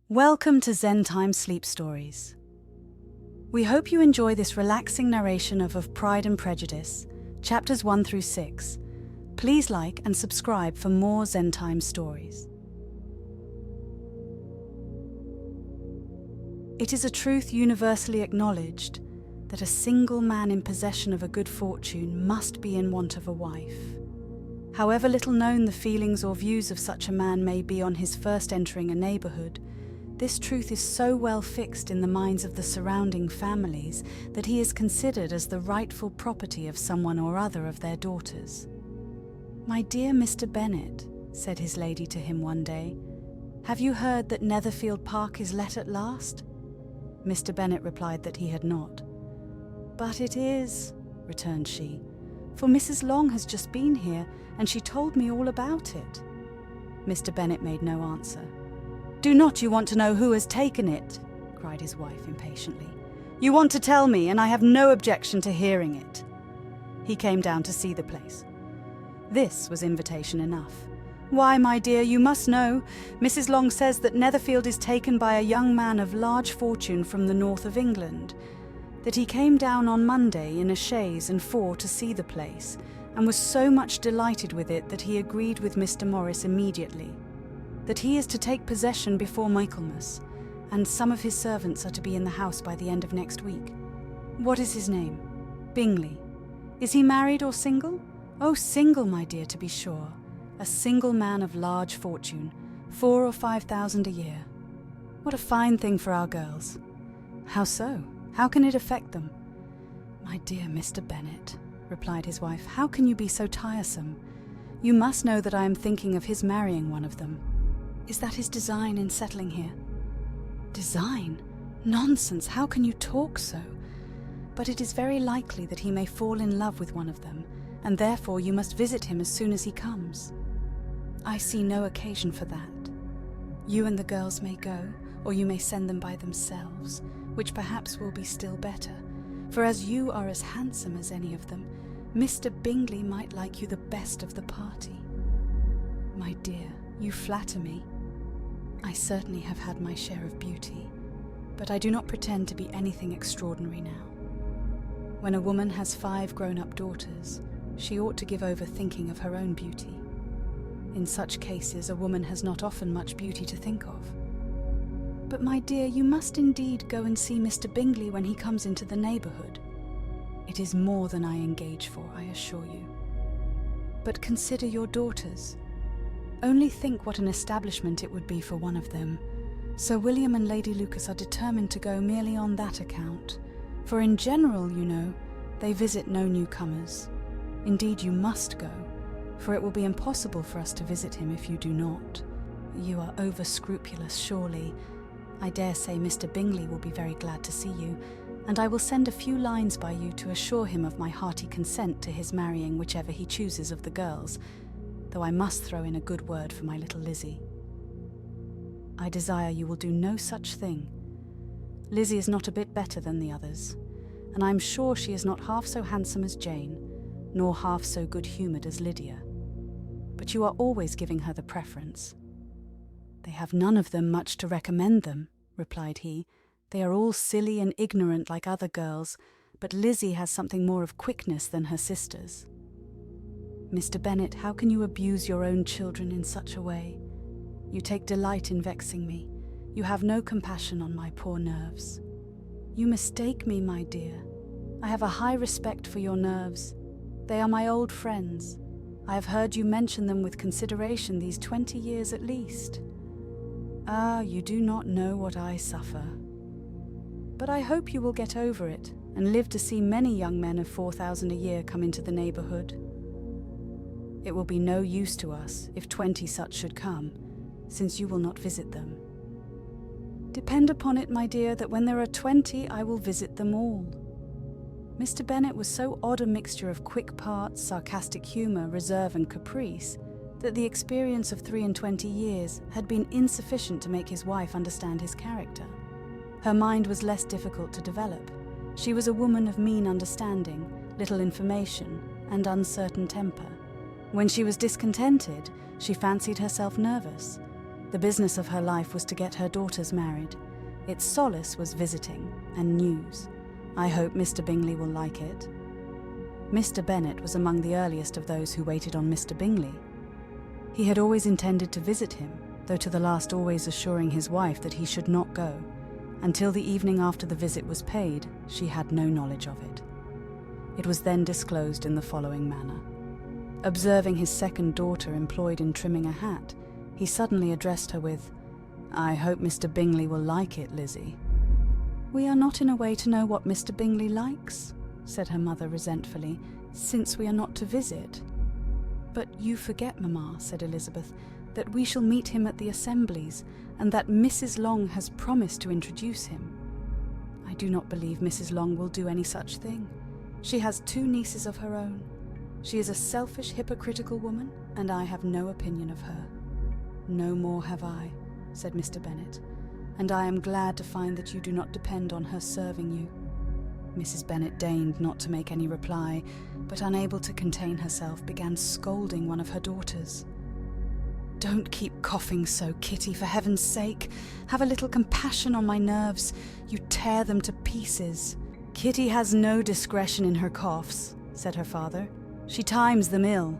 Welcome to Zen Time Sleep Stories. We hope you enjoy this relaxing narration of Pride and Prejudice, chapters 1 through 6. Please like and subscribe for more Zen Time stories. It is a truth universally acknowledged that a single man in possession of a good fortune must be in want of a wife. However little known the feelings or views of such a man may be on his first entering a neighbourhood, this truth is so well fixed in the minds of the surrounding families that he is considered as the rightful property of someone or other of their daughters. "My dear Mr. Bennet," said his lady to him one day, "have you heard that Netherfield Park is let at last?" Mr. Bennet replied that he had not. "But it is," returned she, "for Mrs. Long has just been here, and she told me all about it." Mr. Bennet made no answer. "Do not you want to know who has taken it?" cried his wife impatiently. "You want to tell me, and I have no objection to hearing it." He came down to see the place. This was invitation enough. "Why, my dear, you must know. Mrs. Long says that Netherfield is taken by a young man of large fortune from the north of England, that he came down on Monday in a chaise and four to see the place, and was so much delighted with it that he agreed with Mr. Morris immediately, that he is to take possession before Michaelmas, and some of his servants are to be in the house by the end of next week." "What is his name?" "Bingley." "Is he married or single?" "Oh, single, my dear, to be sure. A single man of large fortune, 4,000 or 5,000 a year. What a fine thing for our girls." "How so? How can it affect them?" "My dear Mr. Bennet," replied his wife, "how can you be so tiresome? You must know that I am thinking of his marrying one of them." "Is that his design in settling here?" "Design? Nonsense! How can you talk so? But it is very likely that he may fall in love with one of them, and therefore you must visit him as soon as he comes." "I see no occasion for that. You and the girls may go, or you may send them by themselves, which perhaps will be still better, for as you are as handsome as any of them, Mr. Bingley might like you the best of the party." "My dear, you flatter me. I certainly have had my share of beauty, but I do not pretend to be anything extraordinary now. When a woman has 5 grown-up daughters, she ought to give over thinking of her own beauty. In such cases, a woman has not often much beauty to think of." "But, my dear, you must indeed go and see Mr. Bingley when he comes into the neighbourhood." "It is more than I engage for, I assure you." "But consider your daughters. Only think what an establishment it would be for one of them. Sir William and Lady Lucas are determined to go merely on that account, for in general, you know, they visit no newcomers. Indeed, you must go, for it will be impossible for us to visit him if you do not. You are over-scrupulous, surely. I dare say Mr. Bingley will be very glad to see you, and I will send a few lines by you to assure him of my hearty consent to his marrying whichever he chooses of the girls, though I must throw in a good word for my little Lizzie. I desire you will do no such thing. Lizzie is not a bit better than the others, and I am sure she is not half so handsome as Jane, nor half so good-humoured as Lydia. But you are always giving her the preference." "They have none of them much to recommend them," replied he. "They are all silly and ignorant like other girls, but Lizzie has something more of quickness than her sisters." "Mr. Bennet, how can you abuse your own children in such a way? You take delight in vexing me. You have no compassion on my poor nerves." "You mistake me, my dear. I have a high respect for your nerves. They are my old friends. I have heard you mention them with consideration these 20 years at least. Ah, you do not know what I suffer. But I hope you will get over it, and live to see many young men of 4,000 a year come into the neighbourhood. It will be no use to us if 20 such should come, since you will not visit them." "Depend upon it, my dear, that when there are 20 I will visit them all." Mr. Bennet was so odd a mixture of quick parts, sarcastic humour, reserve and caprice, that the experience of 23 years had been insufficient to make his wife understand his character. Her mind was less difficult to develop. She was a woman of mean understanding, little information, and uncertain temper. When she was discontented, she fancied herself nervous. The business of her life was to get her daughters married. Its solace was visiting and news. I hope Mr. Bingley will like it. Mr. Bennet was among the earliest of those who waited on Mr. Bingley. He had always intended to visit him, though to the last always assuring his wife that he should not go. Until the evening after the visit was paid, she had no knowledge of it. It was then disclosed in the following manner. Observing his second daughter employed in trimming a hat, he suddenly addressed her with, "I hope Mr. Bingley will like it, Lizzie." "We are not in a way to know what Mr. Bingley likes," said her mother resentfully, "since we are not to visit." "But you forget, Mamma," said Elizabeth, "that we shall meet him at the assemblies, and that Mrs. Long has promised to introduce him." "I do not believe Mrs. Long will do any such thing. She has 2 nieces of her own. She is a selfish, hypocritical woman, and I have no opinion of her." "No more have I," said Mr. Bennet, "and I am glad to find that you do not depend on her serving you." Mrs. Bennet deigned not to make any reply, but unable to contain herself, began scolding one of her daughters. "Don't keep coughing so, Kitty, for heaven's sake. Have a little compassion on my nerves. You tear them to pieces." "Kitty has no discretion in her coughs," said her father. "She times them ill."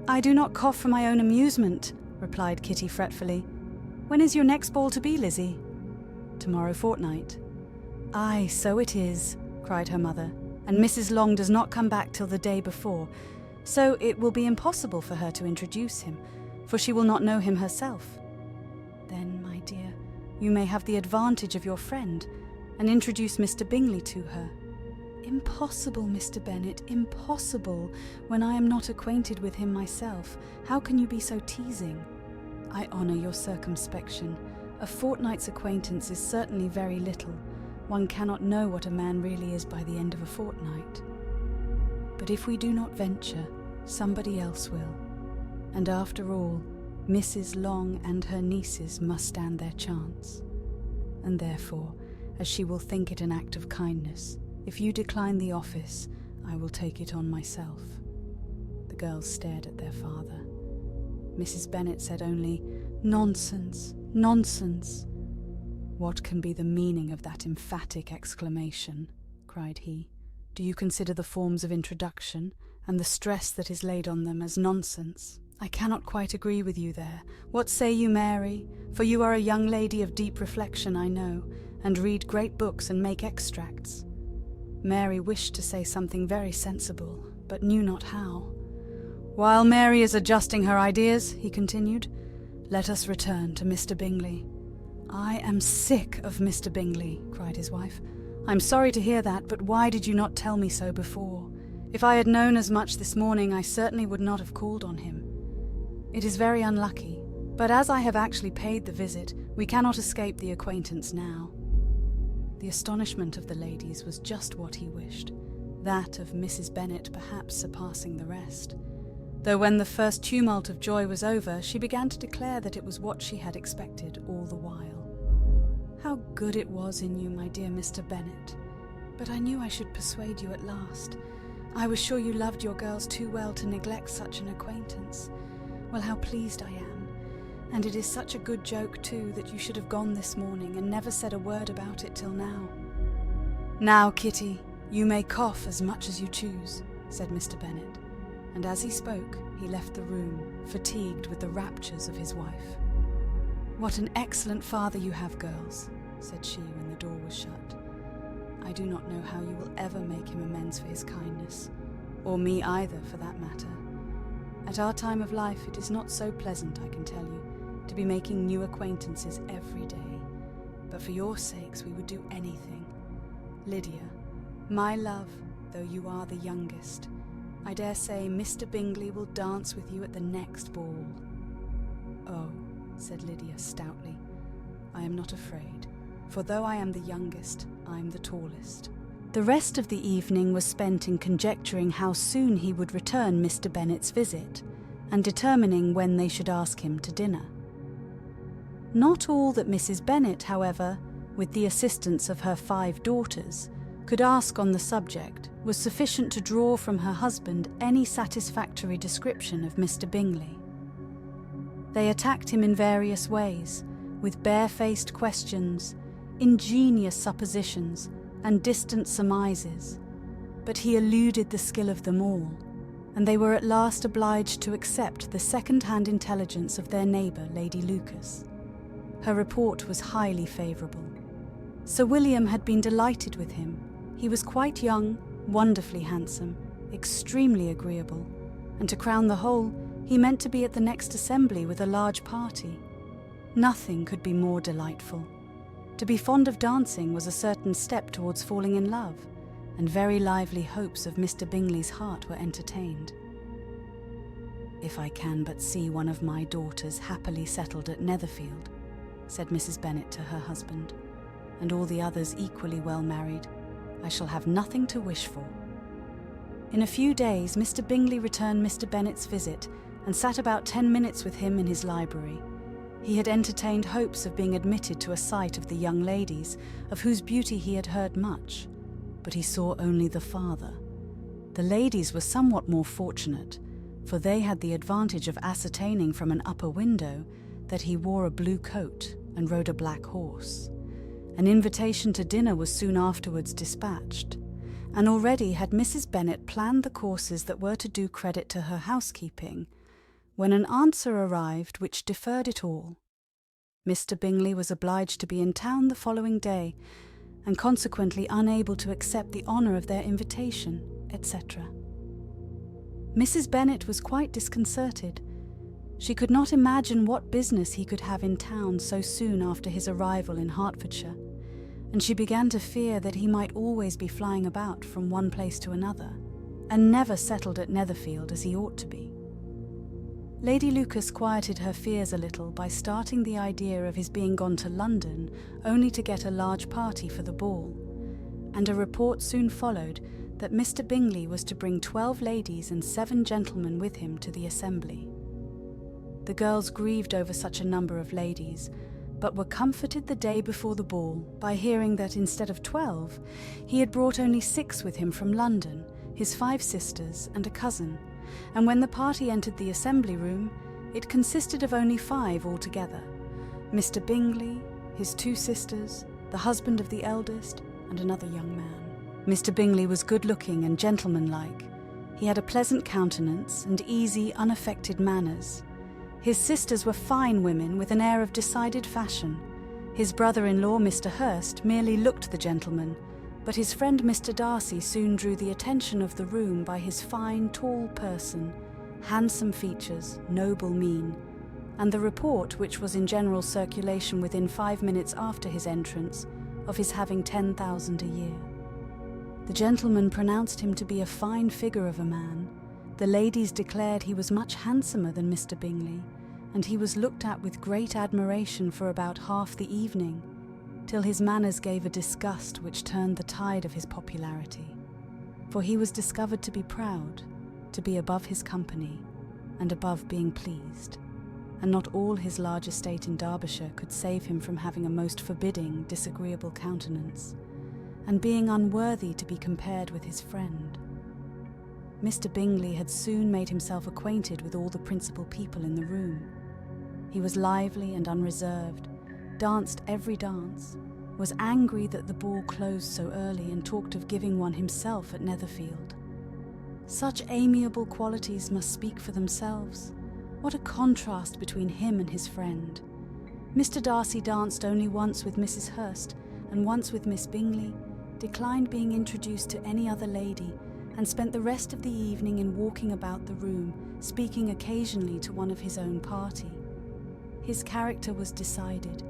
"I do not cough for my own amusement," replied Kitty fretfully. "When is your next ball to be, Lizzie?" "Tomorrow fortnight." "Aye, so it is," cried her mother, "and Mrs. Long does not come back till the day before, so it will be impossible for her to introduce him, for she will not know him herself. Then, my dear, you may have the advantage of your friend, and introduce Mr. Bingley to her." "Impossible, Mr. Bennet, impossible, when I am not acquainted with him myself. How can you be so teasing?" "I honour your circumspection. A fortnight's acquaintance is certainly very little. One cannot know what a man really is by the end of a fortnight. But if we do not venture, somebody else will. And after all, Mrs. Long and her nieces must stand their chance. And therefore, as she will think it an act of kindness, if you decline the office, I will take it on myself." The girls stared at their father. Mrs. Bennet said only, "Nonsense, nonsense." "What can be the meaning of that emphatic exclamation?" cried he. "Do you consider the forms of introduction, and the stress that is laid on them, as nonsense? I cannot quite agree with you there. What say you, Mary? For you are a young lady of deep reflection, I know, and read great books and make extracts." Mary wished to say something very sensible, but knew not how. "While Mary is adjusting her ideas," he continued, "let us return to Mr. Bingley." "I am sick of Mr. Bingley," cried his wife. "I'm sorry to hear that, but why did you not tell me so before? If I had known as much this morning, I certainly would not have called on him. It is very unlucky, but as I have actually paid the visit, we cannot escape the acquaintance now." The astonishment of the ladies was just what he wished, that of Mrs. Bennet perhaps surpassing the rest, though when the first tumult of joy was over, she began to declare that it was what she had expected all the while. "How good it was in you, my dear Mr. Bennet! But I knew I should persuade you at last. I was sure you loved your girls too well to neglect such an acquaintance. Well, how pleased I am. And it is such a good joke, too, that you should have gone this morning and never said a word about it till now." "Now, Kitty, you may cough as much as you choose," said Mr. Bennet, and as he spoke, he left the room, fatigued with the raptures of his wife. "What an excellent father you have, girls," said she when the door was shut. "I do not know how you will ever make him amends for his kindness, or me either, for that matter. At our time of life it is not so pleasant, I can tell you, to be making new acquaintances every day, but for your sakes we would do anything. Lydia, my love, though you are the youngest, I dare say Mr. Bingley will dance with you at the next ball." "Oh," said Lydia stoutly, "I am not afraid, for though I am the youngest, I am the tallest." The rest of the evening was spent in conjecturing how soon he would return Mr. Bennet's visit, and determining when they should ask him to dinner. Not all that Mrs. Bennet, however, with the assistance of her 5 daughters, could ask on the subject was sufficient to draw from her husband any satisfactory description of Mr. Bingley. They attacked him in various ways, with barefaced questions, ingenious suppositions, and distant surmises, but he eluded the skill of them all, and they were at last obliged to accept the second-hand intelligence of their neighbour, Lady Lucas. Her report was highly favourable. Sir William had been delighted with him. He was quite young, wonderfully handsome, extremely agreeable, and to crown the whole, he meant to be at the next assembly with a large party. Nothing could be more delightful. To be fond of dancing was a certain step towards falling in love, and very lively hopes of Mr. Bingley's heart were entertained. "If I can but see one of my daughters happily settled at Netherfield," said Mrs. Bennet to her husband, "and all the others equally well married, I shall have nothing to wish for." In a few days Mr. Bingley returned Mr. Bennet's visit and sat about 10 minutes with him in his library. He had entertained hopes of being admitted to a sight of the young ladies, of whose beauty he had heard much, but he saw only the father. The ladies were somewhat more fortunate, for they had the advantage of ascertaining from an upper window that he wore a blue coat and rode a black horse. An invitation to dinner was soon afterwards dispatched, and already had Mrs. Bennet planned the courses that were to do credit to her housekeeping, when an answer arrived which deferred it all. Mr. Bingley was obliged to be in town the following day, and consequently unable to accept the honour of their invitation, etc. Mrs. Bennet was quite disconcerted. She could not imagine what business he could have in town so soon after his arrival in Hertfordshire, and she began to fear that he might always be flying about from one place to another, and never settled at Netherfield as he ought to be. Lady Lucas quieted her fears a little by starting the idea of his being gone to London only to get a large party for the ball, and a report soon followed that Mr. Bingley was to bring 12 ladies and 7 gentlemen with him to the assembly. The girls grieved over such a number of ladies, but were comforted the day before the ball by hearing that instead of 12, he had brought only 6 with him from London, his 5 sisters and a cousin, and when the party entered the assembly room, it consisted of only 5 altogether: Mr. Bingley, his 2 sisters, the husband of the eldest, and another young man. Mr. Bingley was good-looking and gentlemanlike. He had a pleasant countenance and easy, unaffected manners. His sisters were fine women with an air of decided fashion. His brother-in-law, Mr. Hurst, merely looked the gentleman, but his friend Mr. Darcy soon drew the attention of the room by his fine, tall person, handsome features, noble mien, and the report, which was in general circulation within 5 minutes after his entrance, of his having 10,000 a year. The gentleman pronounced him to be a fine figure of a man. The ladies declared he was much handsomer than Mr. Bingley, and he was looked at with great admiration for about half the evening, till his manners gave a disgust which turned the tide of his popularity. For he was discovered to be proud, to be above his company, and above being pleased, and not all his large estate in Derbyshire could save him from having a most forbidding, disagreeable countenance, and being unworthy to be compared with his friend. Mr. Bingley had soon made himself acquainted with all the principal people in the room. He was lively and unreserved, danced every dance, was angry that the ball closed so early, and talked of giving one himself at Netherfield. Such amiable qualities must speak for themselves. What a contrast between him and his friend! Mr. Darcy danced only once with Mrs. Hurst, and once with Miss Bingley, declined being introduced to any other lady, and spent the rest of the evening in walking about the room, speaking occasionally to one of his own party. His character was decided.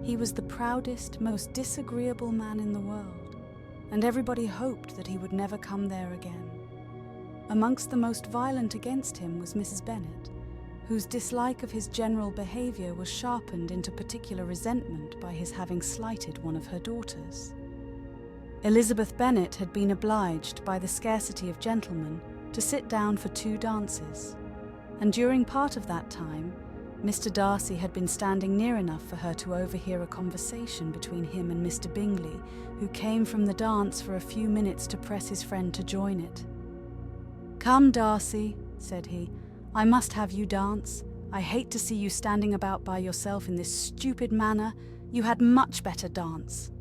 He was the proudest, most disagreeable man in the world, and everybody hoped that he would never come there again. Amongst the most violent against him was Mrs. Bennet, whose dislike of his general behaviour was sharpened into particular resentment by his having slighted one of her daughters. Elizabeth Bennet had been obliged, by the scarcity of gentlemen, to sit down for 2 dances, and during part of that time, Mr. Darcy had been standing near enough for her to overhear a conversation between him and Mr. Bingley, who came from the dance for a few minutes to press his friend to join it. "Come, Darcy," said he, "I must have you dance. I hate to see you standing about by yourself in this stupid manner. You had much better dance."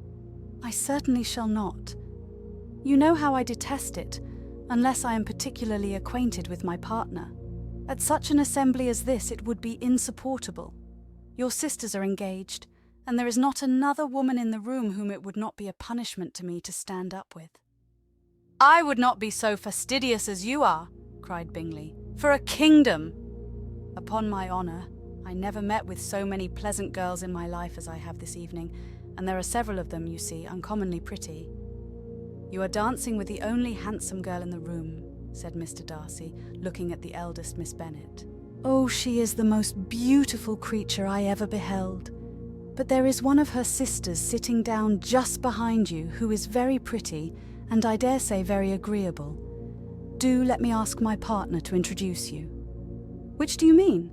"I certainly shall not. You know how I detest it, unless I am particularly acquainted with my partner. At such an assembly as this, it would be insupportable. Your sisters are engaged, and there is not another woman in the room whom it would not be a punishment to me to stand up with." "I would not be so fastidious as you are," cried Bingley, "for a kingdom. Upon my honour, I never met with so many pleasant girls in my life as I have this evening, and there are several of them, you see, uncommonly pretty." "You are dancing with the only handsome girl in the room," said Mr. Darcy, looking at the eldest Miss Bennet. "Oh, she is the most beautiful creature I ever beheld. But there is one of her sisters sitting down just behind you who is very pretty, and I dare say very agreeable. Do let me ask my partner to introduce you." "Which do you mean?"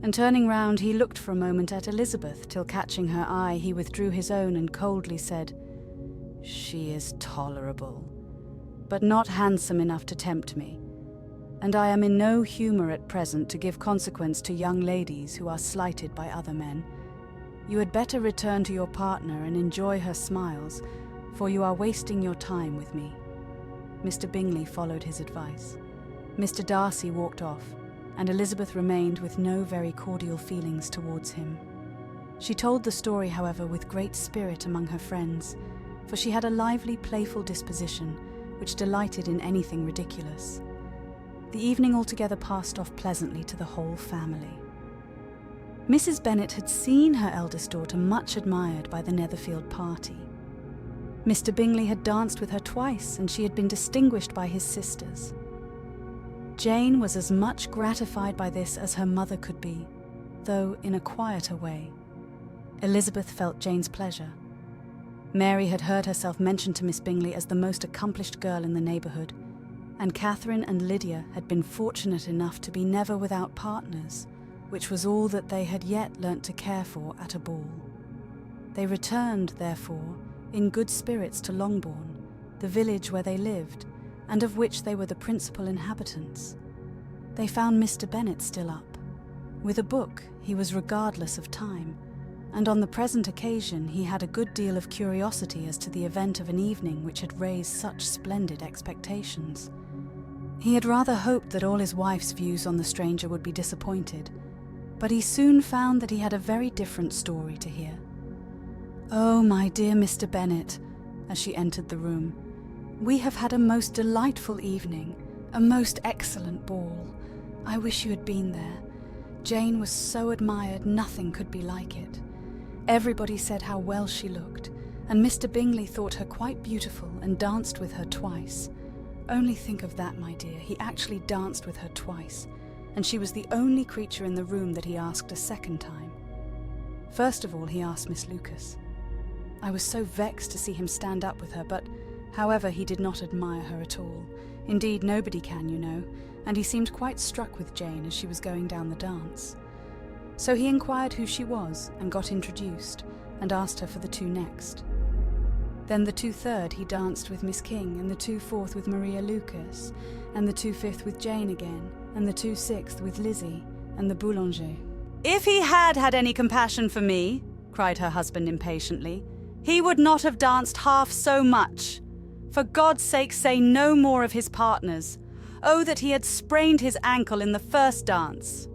And turning round, he looked for a moment at Elizabeth, till catching her eye, he withdrew his own and coldly said, "She is tolerable, but not handsome enough to tempt me, and I am in no humour at present to give consequence to young ladies who are slighted by other men. You had better return to your partner and enjoy her smiles, for you are wasting your time with me." Mr. Bingley followed his advice. Mr. Darcy walked off, and Elizabeth remained with no very cordial feelings towards him. She told the story, however, with great spirit among her friends, for she had a lively, playful disposition, which delighted in anything ridiculous. The evening altogether passed off pleasantly to the whole family. Mrs. Bennet had seen her eldest daughter much admired by the Netherfield party. Mr. Bingley had danced with her twice, and she had been distinguished by his sisters. Jane was as much gratified by this as her mother could be, though in a quieter way. Elizabeth felt Jane's pleasure. Mary had heard herself mentioned to Miss Bingley as the most accomplished girl in the neighbourhood, and Catherine and Lydia had been fortunate enough to be never without partners, which was all that they had yet learnt to care for at a ball. They returned, therefore, in good spirits to Longbourn, the village where they lived, and of which they were the principal inhabitants. They found Mr. Bennet still up. With a book, he was regardless of time, and on the present occasion he had a good deal of curiosity as to the event of an evening which had raised such splendid expectations. He had rather hoped that all his wife's views on the stranger would be disappointed, but he soon found that he had a very different story to hear. "Oh, my dear Mr. Bennet," as she entered the room, "we have had a most delightful evening, a most excellent ball. I wish you had been there. Jane was so admired, nothing could be like it. Everybody said how well she looked, and Mr. Bingley thought her quite beautiful and danced with her twice. Only think of that, my dear, he actually danced with her twice, and she was the only creature in the room that he asked a second time. First of all, he asked Miss Lucas. I was so vexed to see him stand up with her, but, however, he did not admire her at all. Indeed, nobody can, you know, and he seemed quite struck with Jane as she was going down the dance. So he inquired who she was, and got introduced, and asked her for the two next. Then the 2/3 he danced with Miss King, and the 2/4 with Maria Lucas, and the 2/5 with Jane again, and the 2/6 with Lizzie, and the Boulanger. "If he had had any compassion for me," cried her husband impatiently, "he would not have danced half so much. For God's sake, say no more of his partners. Oh, that he had sprained his ankle in the first dance."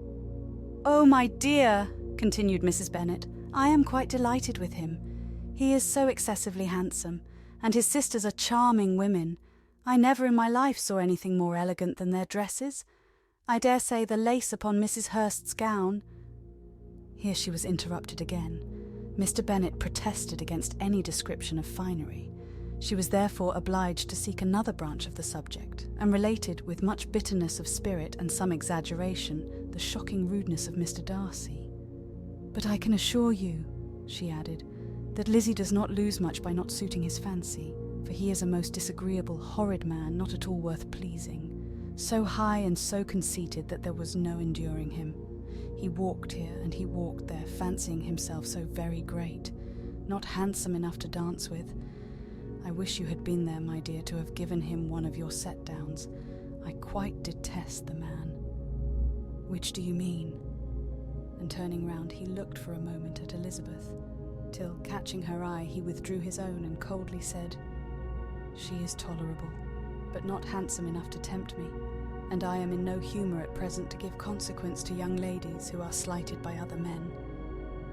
"Oh, my dear," continued Mrs. Bennet, "I am quite delighted with him. He is so excessively handsome, and his sisters are charming women. I never in my life saw anything more elegant than their dresses. I dare say the lace upon Mrs. Hurst's gown—" Here she was interrupted again. Mr. Bennet protested against any description of finery. She was therefore obliged to seek another branch of the subject, and related, with much bitterness of spirit and some exaggeration, the shocking rudeness of Mr. Darcy. "But I can assure you," she added, "that Lizzie does not lose much by not suiting his fancy, for he is a most disagreeable, horrid man, not at all worth pleasing, so high and so conceited that there was no enduring him. He walked here and he walked there, fancying himself so very great, not handsome enough to dance with. I wish you had been there, my dear, to have given him one of your set-downs. I quite detest the man." "Which do you mean?" and turning round, he looked for a moment at Elizabeth, till, catching her eye, he withdrew his own and coldly said, "She is tolerable, but not handsome enough to tempt me, and I am in no humour at present to give consequence to young ladies who are slighted by other men.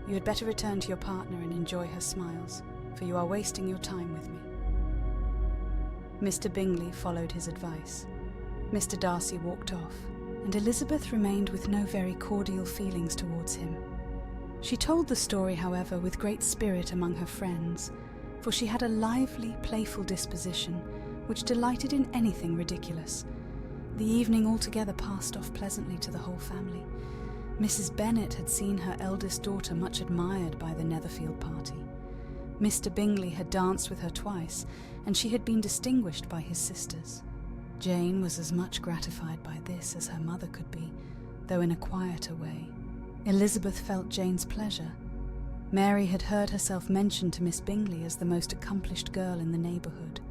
You had better return to your partner and enjoy her smiles, for you are wasting your time with me." Mr. Bingley followed his advice. Mr. Darcy walked off, and Elizabeth remained with no very cordial feelings towards him. She told the story, however, with great spirit among her friends, for she had a lively, playful disposition, which delighted in anything ridiculous. The evening altogether passed off pleasantly to the whole family. Mrs. Bennet had seen her eldest daughter much admired by the Netherfield party. Mr. Bingley had danced with her twice, and she had been distinguished by his sisters. Jane was as much gratified by this as her mother could be, though in a quieter way. Elizabeth felt Jane's pleasure. Mary had heard herself mentioned to Miss Bingley as the most accomplished girl in the neighbourhood,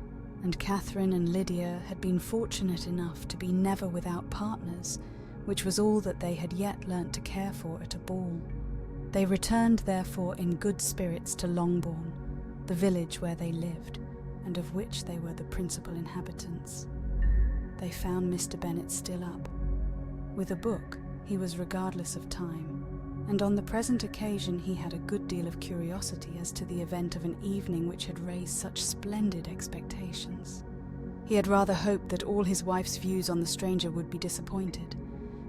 and Catherine and Lydia had been fortunate enough to be never without partners, which was all that they had yet learnt to care for at a ball. They returned, therefore, in good spirits to Longbourn, the village where they lived, and of which they were the principal inhabitants. They found Mr. Bennet still up. With a book, he was regardless of time, and on the present occasion he had a good deal of curiosity as to the event of an evening which had raised such splendid expectations. He had rather hoped that all his wife's views on the stranger would be disappointed,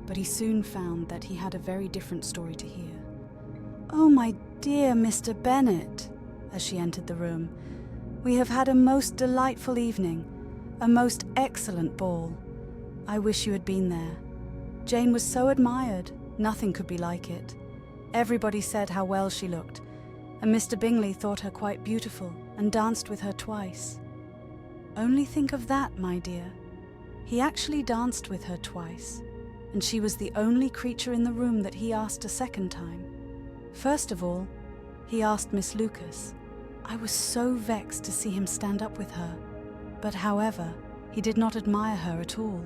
but he soon found that he had a very different story to hear. "Oh, my dear Mr. Bennet," as she entered the room, "we have had a most delightful evening, a most excellent ball. I wish you had been there. Jane was so admired, nothing could be like it. Everybody said how well she looked, and Mr. Bingley thought her quite beautiful and danced with her twice." "Only think of that, my dear. He actually danced with her twice, and she was the only creature in the room that he asked a second time. First of all, he asked Miss Lucas. I was so vexed to see him stand up with her, but however, he did not admire her at all.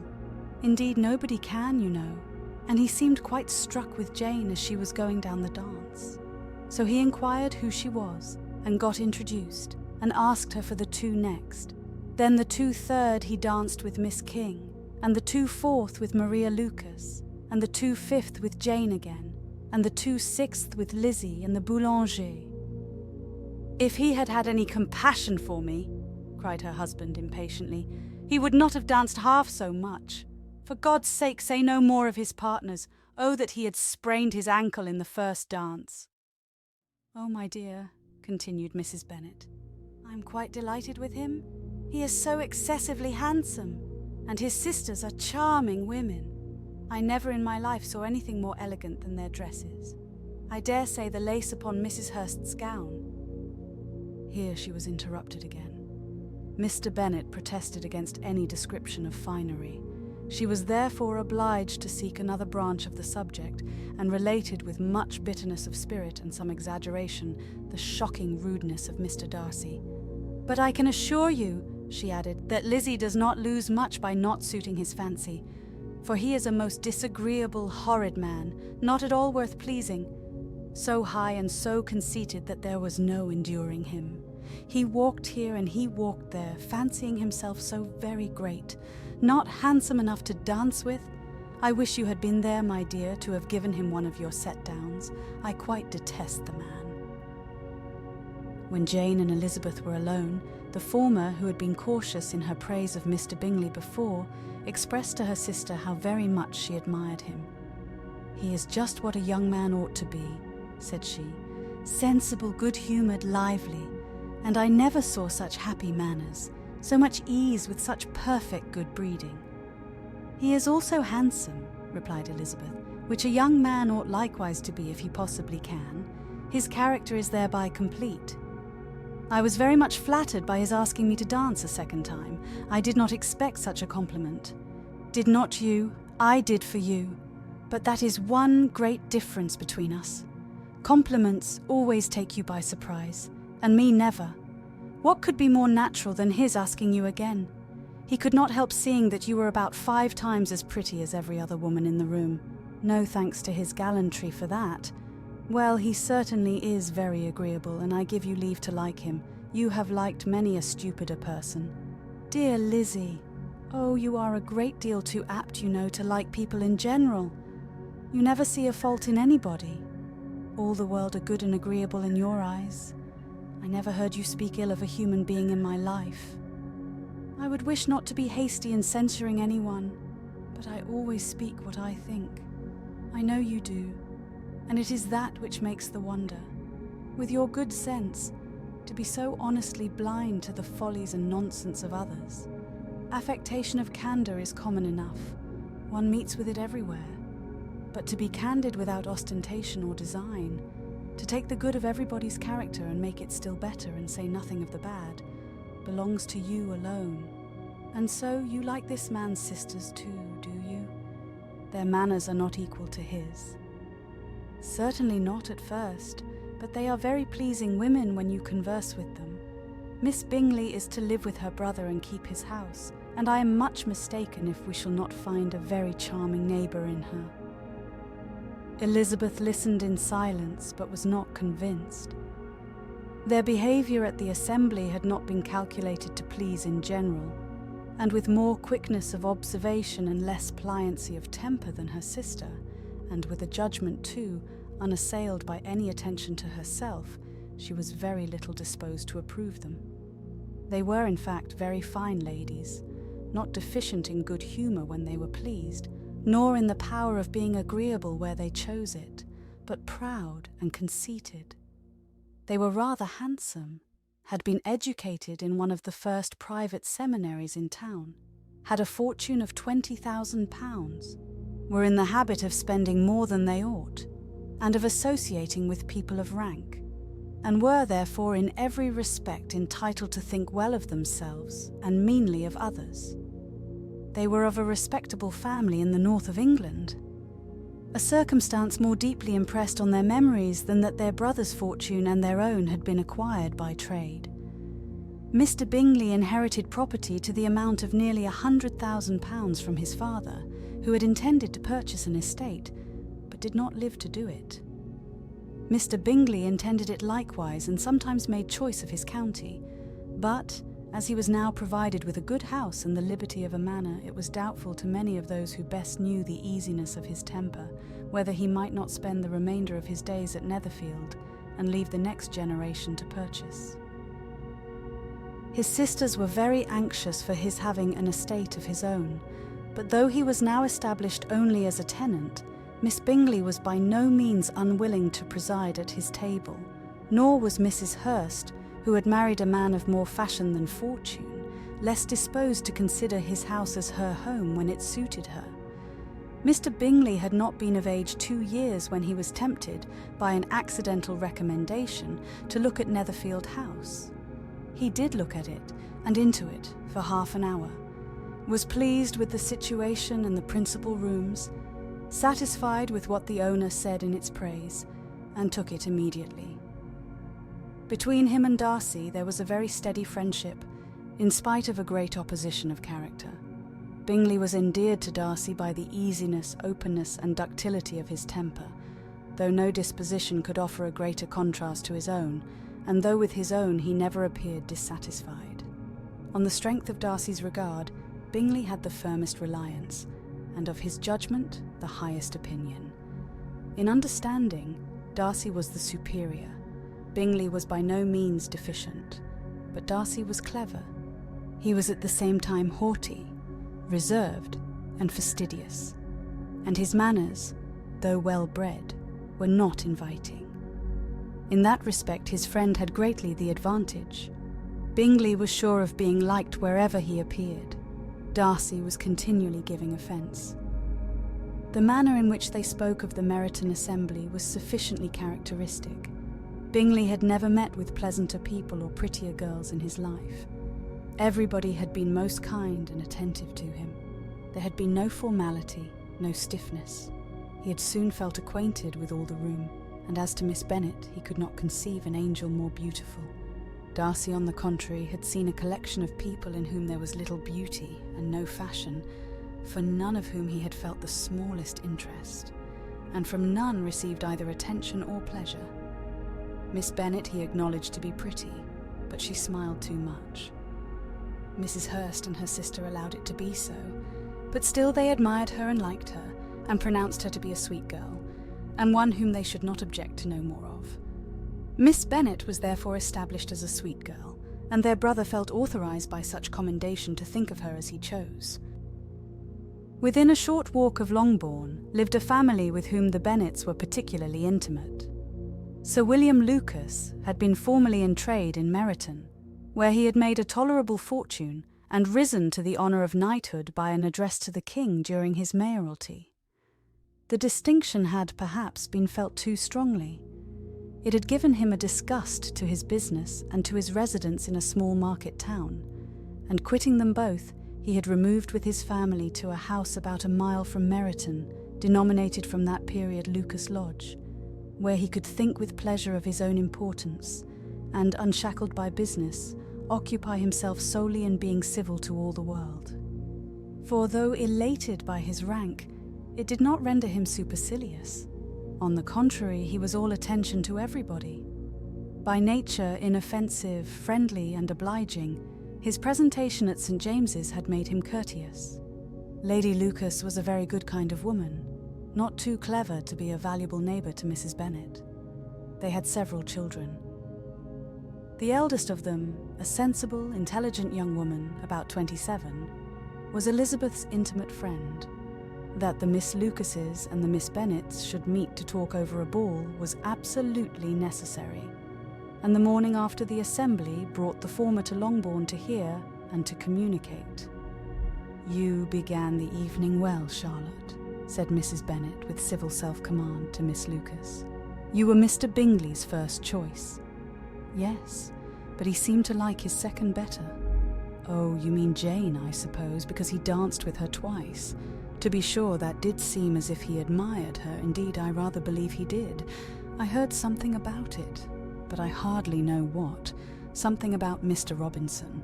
Indeed, nobody can, you know, and he seemed quite struck with Jane as she was going down the dance. So he inquired who she was, and got introduced, and asked her for the two next. Then the 2/3 he danced with Miss King, and the 2/4 with Maria Lucas, and the 2/5 with Jane again, and the 2/6 with Lizzie and the Boulanger." "If he had had any compassion for me," cried her husband impatiently, "he would not have danced half so much. For God's sake, say no more of his partners. Oh, that he had sprained his ankle in the first dance." "Oh, my dear," continued Mrs. Bennet, "I am quite delighted with him. He is so excessively handsome, and his sisters are charming women. I never in my life saw anything more elegant than their dresses. I dare say the lace upon Mrs. Hurst's gown—" Here she was interrupted again. Mr. Bennet protested against any description of finery. She was therefore obliged to seek another branch of the subject, and related with much bitterness of spirit and some exaggeration the shocking rudeness of Mr. Darcy. "But I can assure you," she added, "that Lizzie does not lose much by not suiting his fancy, for he is a most disagreeable, horrid man, not at all worth pleasing, so high and so conceited that there was no enduring him. He walked here and he walked there, fancying himself so very great, not handsome enough to dance with. I wish you had been there, my dear, to have given him one of your set-downs. I quite detest the man." When Jane and Elizabeth were alone, the former, who had been cautious in her praise of Mr. Bingley before, expressed to her sister how very much she admired him. "He is just what a young man ought to be," said she, "sensible, good-humoured, lively, and I never saw such happy manners, so much ease with such perfect good breeding." "He is also handsome," replied Elizabeth, "which a young man ought likewise to be if he possibly can. His character is thereby complete. I was very much flattered by his asking me to dance a second time. I did not expect such a compliment. Did not you? I did for you. But that is one great difference between us. Compliments always take you by surprise, and me never. What could be more natural than his asking you again? He could not help seeing that you were about 5 times as pretty as every other woman in the room. No thanks to his gallantry for that. Well, he certainly is very agreeable, and I give you leave to like him. You have liked many a stupider person. Dear Lizzie, oh, you are a great deal too apt, you know, to like people in general. You never see a fault in anybody. All the world are good and agreeable in your eyes. I never heard you speak ill of a human being in my life. I would wish not to be hasty in censuring anyone, but I always speak what I think. I know you do, and it is that which makes the wonder. With your good sense, to be so honestly blind to the follies and nonsense of others. Affectation of candour is common enough. One meets with it everywhere. But to be candid without ostentation or design, to take the good of everybody's character and make it still better and say nothing of the bad, belongs to you alone. And so you like this man's sisters too, do you? Their manners are not equal to his. Certainly not at first, but they are very pleasing women when you converse with them. Miss Bingley is to live with her brother and keep his house, and I am much mistaken if we shall not find a very charming neighbour in her. Elizabeth listened in silence, but was not convinced. Their behaviour at the assembly had not been calculated to please in general, and with more quickness of observation and less pliancy of temper than her sister, and with a judgment too, unassailed by any attention to herself, she was very little disposed to approve them. They were in fact very fine ladies, not deficient in good humour when they were pleased, nor in the power of being agreeable where they chose it, but proud and conceited. They were rather handsome, had been educated in one of the first private seminaries in town, had a fortune of £20,000, were in the habit of spending more than they ought, and of associating with people of rank, and were therefore in every respect entitled to think well of themselves and meanly of others. They were of a respectable family in the north of England, a circumstance more deeply impressed on their memories than that their brother's fortune and their own had been acquired by trade. Mr. Bingley inherited property to the amount of nearly £100,000 from his father, who had intended to purchase an estate, but did not live to do it. Mr. Bingley intended it likewise and sometimes made choice of his county, but, as he was now provided with a good house and the liberty of a manor, it was doubtful to many of those who best knew the easiness of his temper, whether he might not spend the remainder of his days at Netherfield and leave the next generation to purchase. His sisters were very anxious for his having an estate of his own, but though he was now established only as a tenant, Miss Bingley was by no means unwilling to preside at his table, nor was Mrs. Hurst, who had married a man of more fashion than fortune, less disposed to consider his house as her home when it suited her. Mr. Bingley had not been of age 2 years when he was tempted, by an accidental recommendation, to look at Netherfield House. He did look at it, and into it, for half an hour, was pleased with the situation and the principal rooms, satisfied with what the owner said in its praise, and took it immediately. Between him and Darcy there was a very steady friendship, in spite of a great opposition of character. Bingley was endeared to Darcy by the easiness, openness, and ductility of his temper, though no disposition could offer a greater contrast to his own, and though with his own he never appeared dissatisfied. On the strength of Darcy's regard, Bingley had the firmest reliance, and of his judgment the highest opinion. In understanding, Darcy was the superior. Bingley was by no means deficient, but Darcy was clever. He was at the same time haughty, reserved, and fastidious, and his manners, though well-bred, were not inviting. In that respect his friend had greatly the advantage. Bingley was sure of being liked wherever he appeared. Darcy was continually giving offence. The manner in which they spoke of the Meryton Assembly was sufficiently characteristic. Bingley had never met with pleasanter people or prettier girls in his life. Everybody had been most kind and attentive to him. There had been no formality, no stiffness. He had soon felt acquainted with all the room, and as to Miss Bennet, he could not conceive an angel more beautiful. Darcy, on the contrary, had seen a collection of people in whom there was little beauty and no fashion, for none of whom he had felt the smallest interest, and from none received either attention or pleasure. Miss Bennet he acknowledged to be pretty, but she smiled too much. Mrs. Hurst and her sister allowed it to be so, but still they admired her and liked her, and pronounced her to be a sweet girl, and one whom they should not object to know more of. Miss Bennet was therefore established as a sweet girl, and their brother felt authorised by such commendation to think of her as he chose. Within a short walk of Longbourn lived a family with whom the Bennets were particularly intimate. Sir William Lucas had been formerly in trade in Meryton, where he had made a tolerable fortune and risen to the honour of knighthood by an address to the king during his mayoralty. The distinction had perhaps been felt too strongly. It had given him a disgust to his business and to his residence in a small market town, and quitting them both, he had removed with his family to a house about a mile from Meryton, denominated from that period Lucas Lodge, where he could think with pleasure of his own importance, and, unshackled by business, occupy himself solely in being civil to all the world. For though elated by his rank, it did not render him supercilious. On the contrary, he was all attention to everybody. By nature inoffensive, friendly, and obliging, his presentation at St. James's had made him courteous. Lady Lucas was a very good kind of woman, not too clever to be a valuable neighbour to Mrs. Bennet. They had several children. The eldest of them, a sensible, intelligent young woman, about 27, was Elizabeth's intimate friend. That the Miss Lucases and the Miss Bennets should meet to talk over a ball was absolutely necessary, and the morning after the assembly brought the former to Longbourn to hear and to communicate. "You began the evening well, Charlotte," said Mrs. Bennet with civil self-command to Miss Lucas. "You were Mr. Bingley's first choice." "Yes, but he seemed to like his second better." "Oh, you mean Jane, I suppose, because he danced with her twice. To be sure, that did seem as if he admired her. Indeed, I rather believe he did. I heard something about it, but I hardly know what. Something about Mr. Robinson."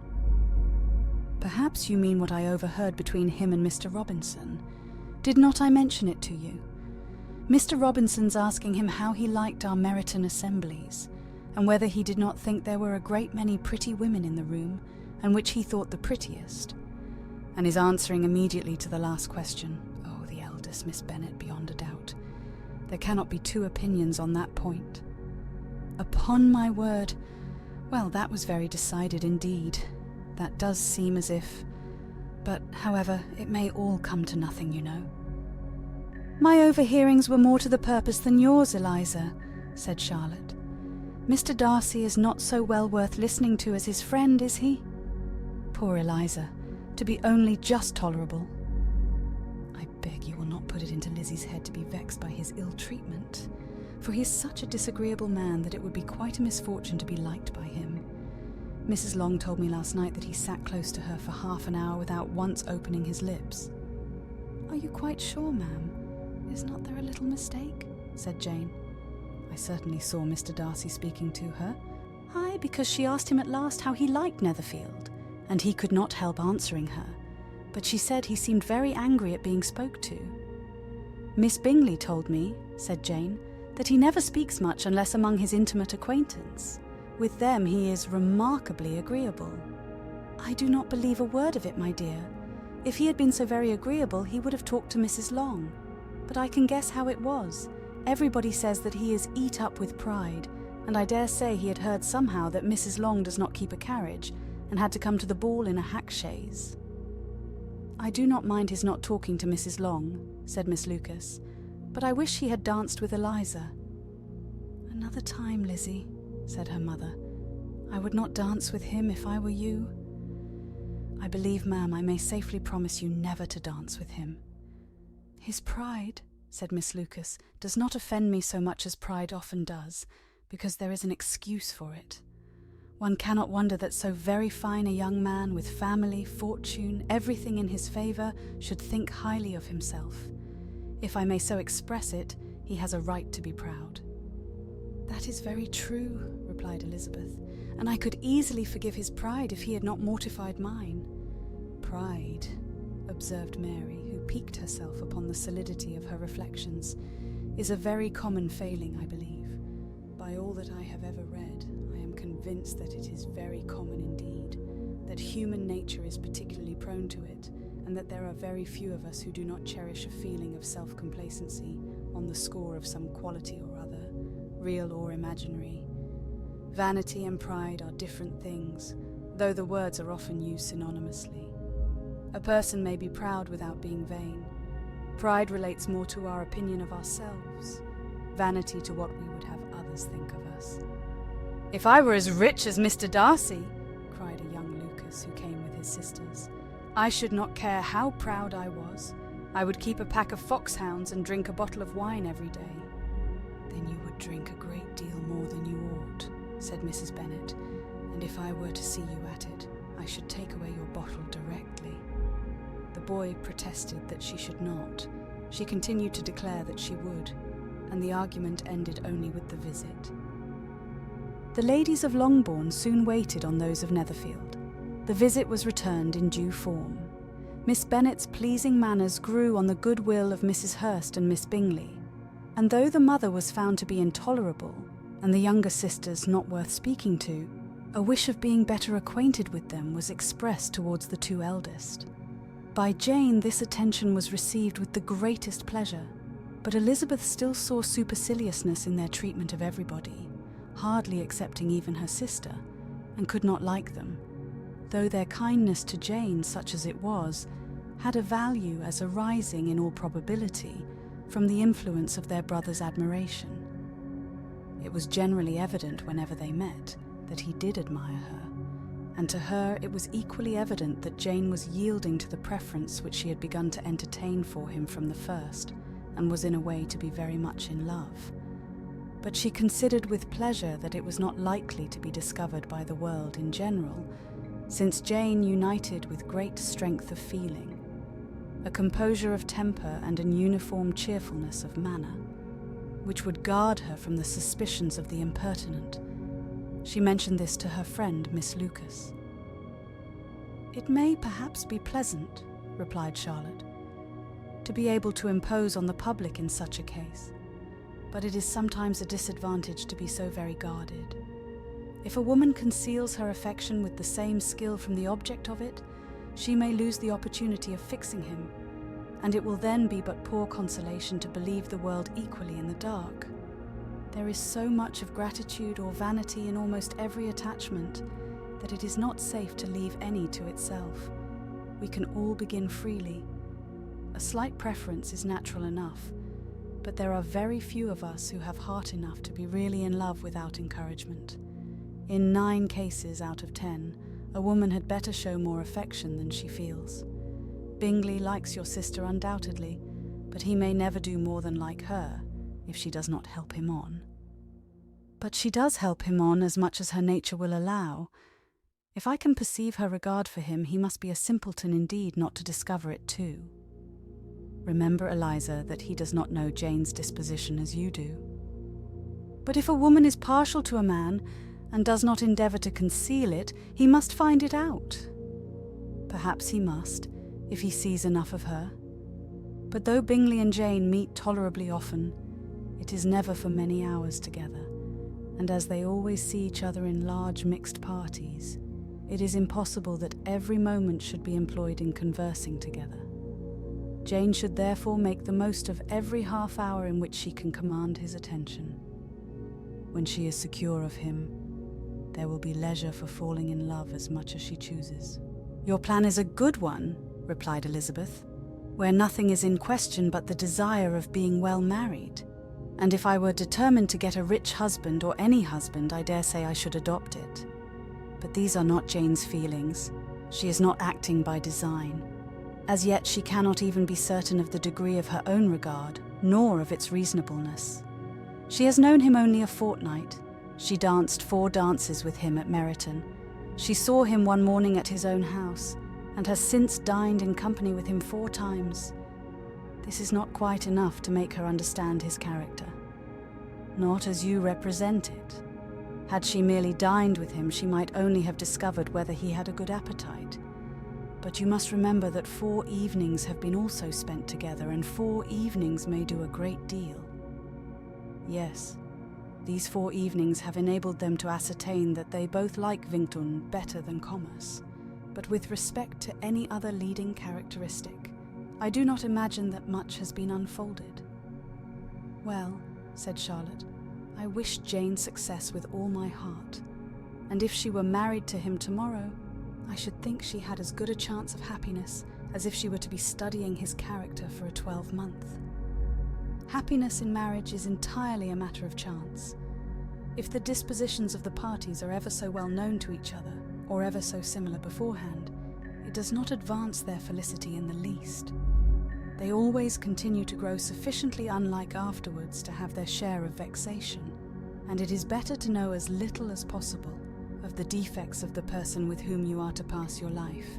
"Perhaps you mean what I overheard between him and Mr. Robinson. Did not I mention it to you? Mr. Robinson's asking him how he liked our Meryton assemblies, and whether he did not think there were a great many pretty women in the room, and which he thought the prettiest, and is answering immediately to the last question. Oh, the eldest Miss Bennet, beyond a doubt. There cannot be two opinions on that point." "Upon my word, well, that was very decided indeed. That does seem as if... But, however, it may all come to nothing, you know." "My overhearings were more to the purpose than yours, Eliza," said Charlotte. "Mr. Darcy is not so well worth listening to as his friend, is he? Poor Eliza, to be only just tolerable." "I beg you will not put it into Lizzie's head to be vexed by his ill treatment, for he is such a disagreeable man that it would be quite a misfortune to be liked by him. Mrs. Long told me last night that he sat close to her for half an hour without once opening his lips." "Are you quite sure, ma'am? Is not there a little mistake?" said Jane. "I certainly saw Mr. Darcy speaking to her." "Aye, because she asked him at last how he liked Netherfield, and he could not help answering her, but she said he seemed very angry at being spoke to." "Miss Bingley told me," said Jane, "that he never speaks much unless among his intimate acquaintance. With them he is remarkably agreeable." "I do not believe a word of it, my dear. If he had been so very agreeable, he would have talked to Mrs. Long. But I can guess how it was. Everybody says that he is eat up with pride, and I dare say he had heard somehow that Mrs. Long does not keep a carriage, and had to come to the ball in a hack chaise." "I do not mind his not talking to Mrs. Long," said Miss Lucas, "but I wish he had danced with Eliza." "Another time, Lizzie," said her mother. "I would not dance with him if I were you." "I believe, ma'am, I may safely promise you never to dance with him." "His pride," said Miss Lucas, "does not offend me so much as pride often does, because there is an excuse for it. One cannot wonder that so very fine a young man, with family, fortune, everything in his favour, should think highly of himself. If I may so express it, he has a right to be proud." "That is very true," replied Elizabeth, "and I could easily forgive his pride if he had not mortified mine." "Pride," observed Mary, who piqued herself upon the solidity of her reflections, is a very common failing, I believe. By all that I have ever read, I am convinced that it is very common indeed, that human nature is particularly prone to it, and that there are very few of us who do not cherish a feeling of self-complacency on the score of some quality or other, real or imaginary. Vanity and pride are different things, though the words are often used synonymously. A person may be proud without being vain. Pride relates more to our opinion of ourselves, vanity to what we would have others think of us. "If I were as rich as Mr. Darcy," cried a young Lucas who came with his sisters, "I should not care how proud I was. I would keep a pack of foxhounds and drink a bottle of wine every day." "Then you would drink a great deal more than you ought," said Mrs. Bennet, "and if I were to see you at it, I should take away your bottle directly." The boy protested that she should not. She continued to declare that she would, and the argument ended only with the visit. The ladies of Longbourn soon waited on those of Netherfield. The visit was returned in due form. Miss Bennet's pleasing manners grew on the goodwill of Mrs. Hurst and Miss Bingley, and though the mother was found to be intolerable, and the younger sisters not worth speaking to, a wish of being better acquainted with them was expressed towards the two eldest. By Jane this attention was received with the greatest pleasure, but Elizabeth still saw superciliousness in their treatment of everybody, hardly excepting even her sister, and could not like them, though their kindness to Jane, such as it was, had a value as arising, in all probability, from the influence of their brother's admiration. It was generally evident whenever they met that he did admire her, and to her it was equally evident that Jane was yielding to the preference which she had begun to entertain for him from the first, and was in a way to be very much in love. But she considered with pleasure that it was not likely to be discovered by the world in general, since Jane united with great strength of feeling, a composure of temper and an uniform cheerfulness of manner, which would guard her from the suspicions of the impertinent. She mentioned this to her friend, Miss Lucas. "It may perhaps be pleasant," replied Charlotte, "to be able to impose on the public in such a case, but it is sometimes a disadvantage to be so very guarded. If a woman conceals her affection with the same skill from the object of it, she may lose the opportunity of fixing him, and it will then be but poor consolation to believe the world equally in the dark. There is so much of gratitude or vanity in almost every attachment that it is not safe to leave any to itself. We can all begin freely. A slight preference is natural enough, but there are very few of us who have heart enough to be really in love without encouragement. In 9 cases out of 10, a woman had better show more affection than she feels. Bingley likes your sister undoubtedly, but he may never do more than like her, if she does not help him on. But she does help him on as much as her nature will allow. If I can perceive her regard for him, he must be a simpleton indeed not to discover it too. Remember, Eliza, that he does not know Jane's disposition as you do." "But if a woman is partial to a man, and does not endeavour to conceal it, he must find it out." "Perhaps he must, if he sees enough of her. But though Bingley and Jane meet tolerably often, it is never for many hours together, and as they always see each other in large mixed parties, it is impossible that every moment should be employed in conversing together. Jane should therefore make the most of every half hour in which she can command his attention. When she is secure of him, there will be leisure for falling in love as much as she chooses." "Your plan is a good one," replied Elizabeth, "where nothing is in question but the desire of being well married. And if I were determined to get a rich husband, or any husband, I dare say I should adopt it. But these are not Jane's feelings. She is not acting by design. As yet she cannot even be certain of the degree of her own regard, nor of its reasonableness. She has known him only a fortnight. She danced 4 dances with him at Meryton. She saw him one morning at his own house, and has since dined in company with him 4 times. This is not quite enough to make her understand his character. Not as you represent it. Had she merely dined with him, she might only have discovered whether he had a good appetite. But you must remember that 4 evenings have been also spent together, and 4 evenings may do a great deal. Yes, these 4 evenings have enabled them to ascertain that they both like Vington better than commerce, but with respect to any other leading characteristic, I do not imagine that much has been unfolded. Well, said Charlotte, I wish Jane success with all my heart, and if she were married to him tomorrow, I should think she had as good a chance of happiness as if she were to be studying his character for a 12-month. Happiness in marriage is entirely a matter of chance. If the dispositions of the parties are ever so well known to each other, or ever so similar beforehand, it does not advance their felicity in the least. They always continue to grow sufficiently unlike afterwards to have their share of vexation, and it is better to know as little as possible of the defects of the person with whom you are to pass your life.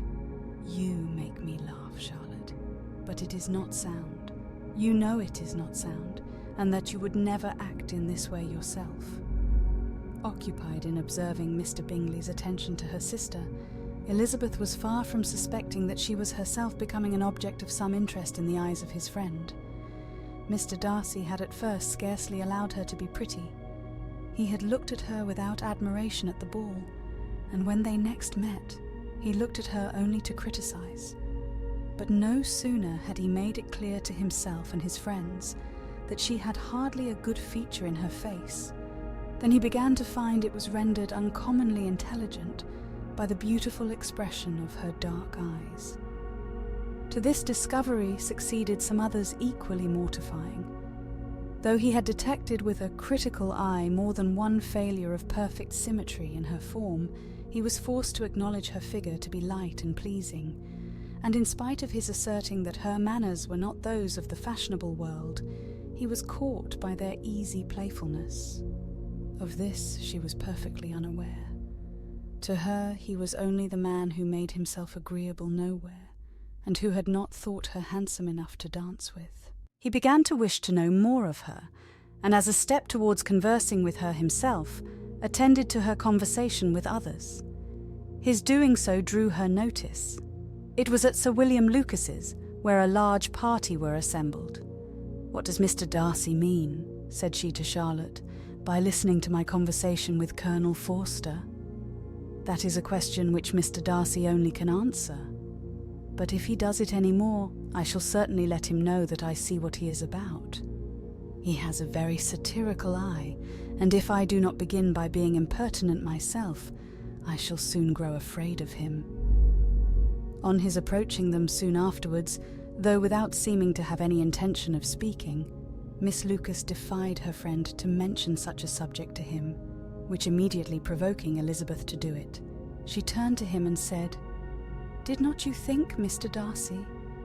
You make me laugh, Charlotte, but it is not sound. You know it is not sound, and that you would never act in this way yourself. Occupied in observing Mr. Bingley's attention to her sister, Elizabeth was far from suspecting that she was herself becoming an object of some interest in the eyes of his friend. Mr. Darcy had at first scarcely allowed her to be pretty. He had looked at her without admiration at the ball, and when they next met, he looked at her only to criticize. But no sooner had he made it clear to himself and his friends that she had hardly a good feature in her face, than he began to find it was rendered uncommonly intelligent by the beautiful expression of her dark eyes. To this discovery succeeded some others equally mortifying. Though he had detected with a critical eye more than one failure of perfect symmetry in her form, he was forced to acknowledge her figure to be light and pleasing, and in spite of his asserting that her manners were not those of the fashionable world, he was caught by their easy playfulness. Of this she was perfectly unaware. To her he was only the man who made himself agreeable nowhere, and who had not thought her handsome enough to dance with. He began to wish to know more of her, and as a step towards conversing with her himself, attended to her conversation with others. His doing so drew her notice. It was at Sir William Lucas's, where a large party were assembled. "What does Mr. Darcy mean," said she to Charlotte, "by listening to my conversation with Colonel Forster? That is a question which Mr. Darcy only can answer. But if he does it any more, I shall certainly let him know that I see what he is about. He has a very satirical eye, and if I do not begin by being impertinent myself, I shall soon grow afraid of him." On his approaching them soon afterwards, though without seeming to have any intention of speaking, Miss Lucas defied her friend to mention such a subject to him, which immediately provoking Elizabeth to do it, she turned to him and said, "Did not you think, Mr. Darcy,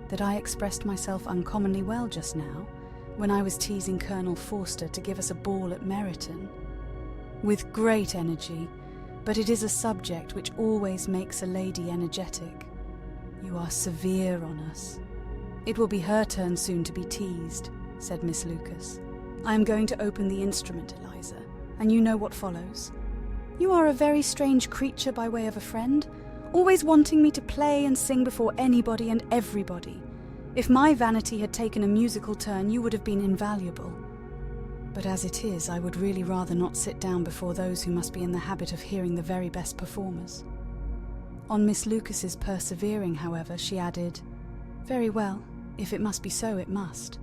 that I expressed myself uncommonly well just now, when I was teasing Colonel Forster to give us a ball at Meryton?" "With great energy, but it is a subject which always makes a lady energetic. You are severe on us." "It will be her turn soon to be teased," said Miss Lucas. "I am going to open the instrument, Eliza, and you know what follows. You are a very strange creature by way of a friend, always wanting me to play and sing before anybody and everybody. If my vanity had taken a musical turn, you would have been invaluable. But as it is, I would really rather not sit down before those who must be in the habit of hearing the very best performers." On Miss Lucas's persevering, however, she added, "Very well, if it must be so, it must."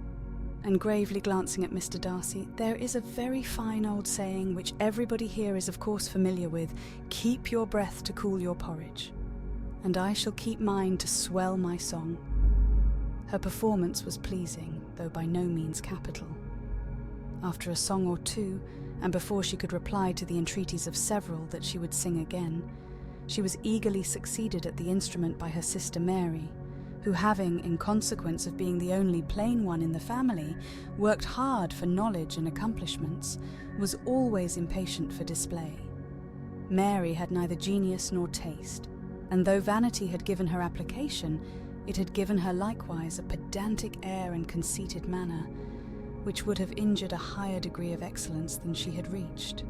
And gravely glancing at Mr. Darcy, "There is a very fine old saying which everybody here is of course familiar with, 'Keep your breath to cool your porridge.' And I shall keep mine to swell my song." Her performance was pleasing, though by no means capital. After a song or two, and before she could reply to the entreaties of several that she would sing again, she was eagerly succeeded at the instrument by her sister Mary, who, having, in consequence of being the only plain one in the family, worked hard for knowledge and accomplishments, was always impatient for display. Mary had neither genius nor taste, and though vanity had given her application, it had given her likewise a pedantic air and conceited manner, which would have injured a higher degree of excellence than she had reached.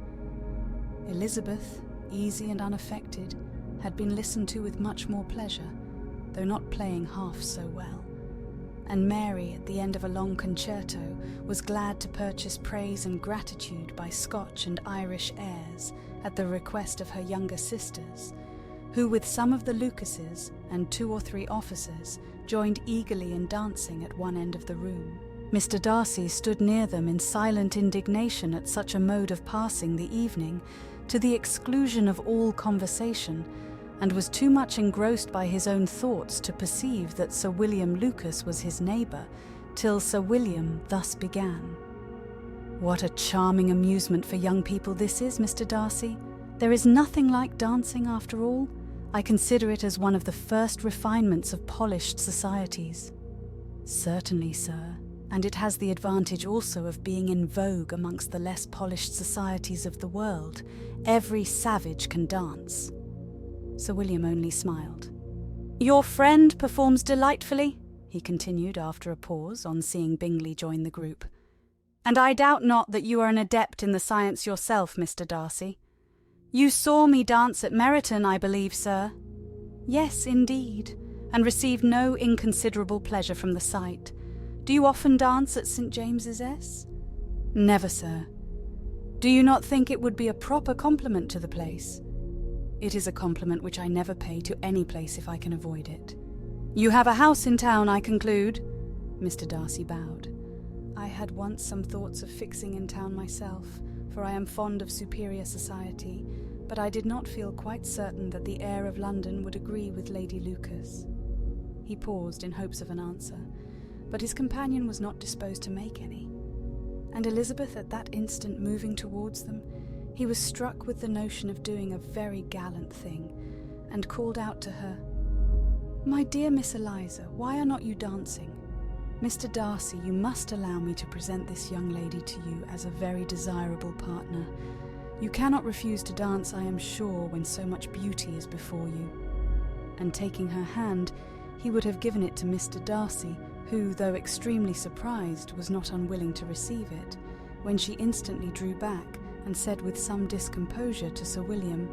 Elizabeth, easy and unaffected, had been listened to with much more pleasure, though not playing half so well, and Mary, at the end of a long concerto, was glad to purchase praise and gratitude by Scotch and Irish airs at the request of her younger sisters, who with some of the Lucases and 2 or 3 officers joined eagerly in dancing at one end of the room. Mr. Darcy stood near them in silent indignation at such a mode of passing the evening, to the exclusion of all conversation, and was too much engrossed by his own thoughts to perceive that Sir William Lucas was his neighbour, till Sir William thus began. "What a charming amusement for young people this is, Mr. Darcy. There is nothing like dancing after all. I consider it as one of the first refinements of polished societies." "Certainly, sir, and it has the advantage also of being in vogue amongst the less polished societies of the world. Every savage can dance." Sir William only smiled. "Your friend performs delightfully," he continued after a pause, on seeing Bingley join the group. "And I doubt not that you are an adept in the science yourself, Mr. Darcy. You saw me dance at Meryton, I believe, sir?" "Yes, indeed, and received no inconsiderable pleasure from the sight. Do you often dance at St. James's S?" "Never, sir." "Do you not think it would be a proper compliment to the place?" "It is a compliment which I never pay to any place if I can avoid it." "You have a house in town, I conclude?" Mr. Darcy bowed. "I had once some thoughts of fixing in town myself, for I am fond of superior society, but I did not feel quite certain that the air of London would agree with Lady Lucas." He paused in hopes of an answer, but his companion was not disposed to make any. And Elizabeth at that instant moving towards them, he was struck with the notion of doing a very gallant thing, and called out to her, "My dear Miss Eliza, why are not you dancing? Mr. Darcy, you must allow me to present this young lady to you as a very desirable partner. You cannot refuse to dance, I am sure, when so much beauty is before you." And taking her hand, he would have given it to Mr. Darcy, who, though extremely surprised, was not unwilling to receive it, when she instantly drew back and said with some discomposure to Sir William,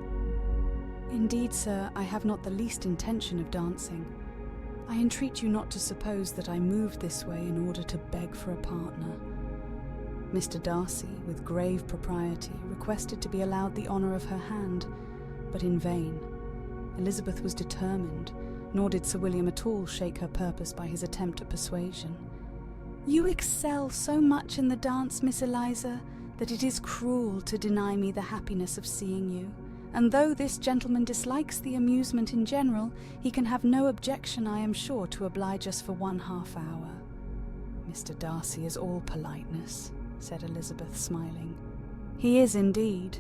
"Indeed, sir, I have not the least intention of dancing. I entreat you not to suppose that I moved this way in order to beg for a partner." Mr. Darcy, with grave propriety, requested to be allowed the honour of her hand, but in vain. Elizabeth was determined, nor did Sir William at all shake her purpose by his attempt at persuasion. "You excel so much in the dance, Miss Eliza, that it is cruel to deny me the happiness of seeing you, and though this gentleman dislikes the amusement in general, he can have no objection, I am sure, to oblige us for 1/2 hour." "Mr. Darcy is all politeness," said Elizabeth, smiling. "He is indeed,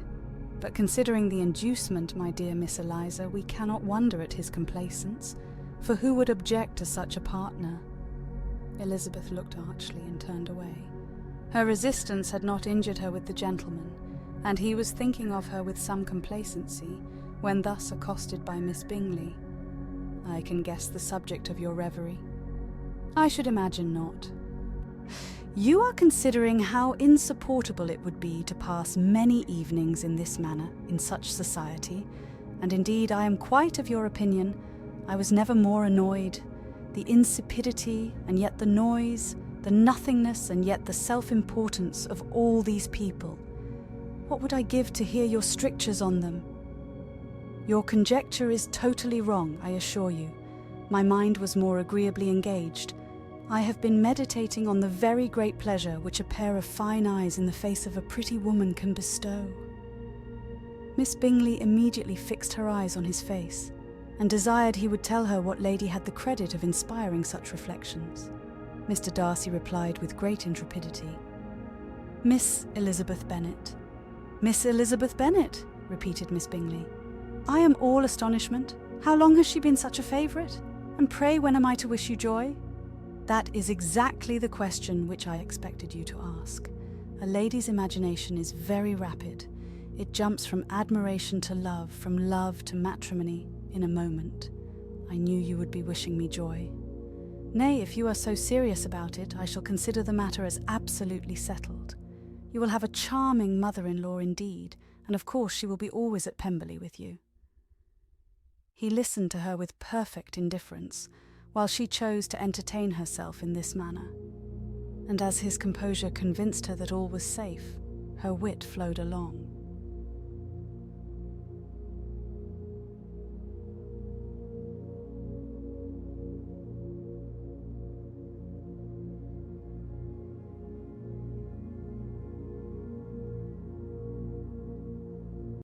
but considering the inducement, my dear Miss Eliza, we cannot wonder at his complaisance, for who would object to such a partner?" Elizabeth looked archly and turned away. Her resistance had not injured her with the gentleman, and he was thinking of her with some complacency, when thus accosted by Miss Bingley. "I can guess the subject of your reverie." "I should imagine not." "You are considering how insupportable it would be to pass many evenings in this manner, in such society, and indeed I am quite of your opinion. I was never more annoyed. The insipidity, and yet the noise, the nothingness, and yet the self-importance of all these people. What would I give to hear your strictures on them? Your conjecture is totally wrong, I assure you. My mind was more agreeably engaged. I have been meditating on the very great pleasure which a pair of fine eyes in the face of a pretty woman can bestow." Miss Bingley immediately fixed her eyes on his face, and desired he would tell her what lady had the credit of inspiring such reflections. Mr. Darcy replied with great intrepidity, "Miss Elizabeth Bennet." "Miss Elizabeth Bennet," repeated Miss Bingley. "I am all astonishment. How long has she been such a favourite? And pray when am I to wish you joy?" "That is exactly the question which I expected you to ask. A lady's imagination is very rapid. It jumps from admiration to love, from love to matrimony, in a moment. I knew you would be wishing me joy. Nay, if you are so serious about it, I shall consider the matter as absolutely settled. You will have a charming mother-in-law indeed, and of course she will be always at Pemberley with you." He listened to her with perfect indifference, while she chose to entertain herself in this manner. And as his composure convinced her that all was safe, her wit flowed along.